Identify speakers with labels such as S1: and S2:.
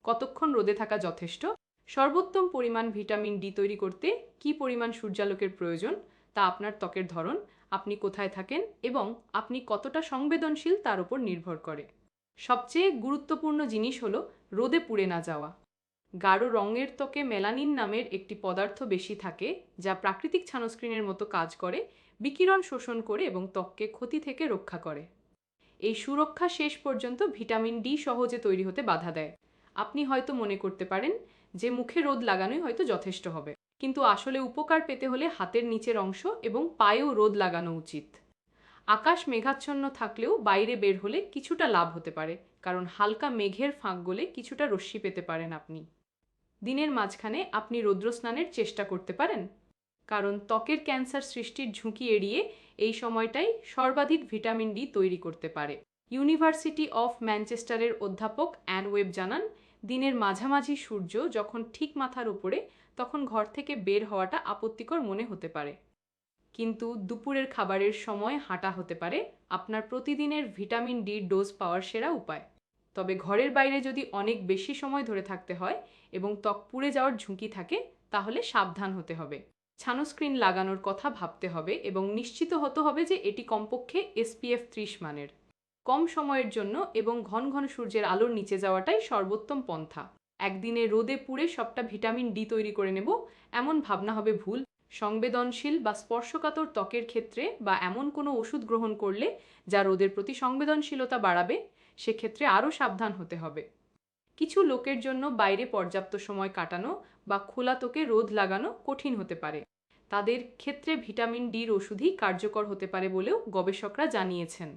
S1: কতক্ষণ রোদে থাকা যথেষ্ট, সর্বোত্তম পরিমাণ ভিটামিন ডি তৈরি করতে কী পরিমাণ সূর্যালোকের প্রয়োজন, তা আপনার ত্বকের ধরন, আপনি কোথায় থাকেন এবং আপনি কতটা সংবেদনশীল তার উপর নির্ভর করে। সবচেয়ে গুরুত্বপূর্ণ জিনিস হলো রোদে পুড়ে না যাওয়া। গাঢ় রঙের ত্বকে মেলানিন নামের একটি পদার্থ বেশি থাকে, যা প্রাকৃতিক ছানস্ক্রিনের মতো কাজ করে, বিকিরণ শোষণ করে এবং ত্বককে ক্ষতি থেকে রক্ষা করে। এই সুরক্ষা শেষ পর্যন্ত ভিটামিন ডি সহজে তৈরি হতে বাধা দেয়। আপনি হয়তো মনে করতে পারেন যে মুখে রোদ লাগানোই হয়তো যথেষ্ট হবে, কিন্তু আসলে উপকার পেতে হলে হাতের নিচের অংশ এবং পায়েও রোদ লাগানো উচিত। আকাশ মেঘাচ্ছন্ন থাকলেও বাইরে বের হলে কিছুটা লাভ হতে পারে, কারণ হালকা মেঘের ফাঁক গলে কিছুটা রশ্মি পেতে পারেন আপনি। দিনের মাঝখানে আপনি রৌদ্রস্নানের চেষ্টা করতে পারেন, কারণ ত্বকের ক্যান্সার সৃষ্টির ঝুঁকি এড়িয়ে এই সময়টাই সর্বাধিক ভিটামিন ডি তৈরি করতে পারে। ইউনিভার্সিটি অফ ম্যানচেস্টারের অধ্যাপক অ্যান ওয়েব জানান, দিনের মাঝামাঝি সূর্য যখন ঠিক মাথার উপরে, তখন ঘর থেকে বের হওয়াটা আপত্তিকর মনে হতে পারে, কিন্তু দুপুরের খাবারের সময় হাঁটা হতে পারে আপনার প্রতিদিনের ভিটামিন ডি ডোজ পাওয়ার সেরা উপায়। তবে ঘরের বাইরে যদি অনেক বেশি সময় ধরে থাকতে হয় এবং ত্বক পুড়ে যাওয়ার ঝুঁকি থাকে, তাহলে সাবধান হতে হবে। ছানোস্ক্রিন লাগানোর কথা ভাবতে হবে এবং নিশ্চিত হতে হবে যে এটি কমপক্ষে SPF 30 মানের। কম সময়ের জন্য এবং ঘন ঘন সূর্যের আলোর নিচে যাওয়াটাই সর্বোত্তম পন্থা। একদিনে রোদে পুড়ে সবটা ভিটামিন ডি তৈরি করে নেব, এমন ভাবনা হবে ভুল। সংবেদনশীল বা স্পর্শকাতর ত্বকের ক্ষেত্রে বা এমন কোনো ওষুধ গ্রহণ করলে যা রোদের প্রতি সংবেদনশীলতা বাড়াবে, সেক্ষেত্রে আরও সাবধান হতে হবে। কিছু লোকের জন্য বাইরে পর্যাপ্ত সময় কাটানো বা খোলা ত্বকে রোদ লাগানো কঠিন হতে পারে। তাদের ক্ষেত্রে ভিটামিন ডির ওষুধই কার্যকর হতে পারে বলেও গবেষকরা জানিয়েছেন।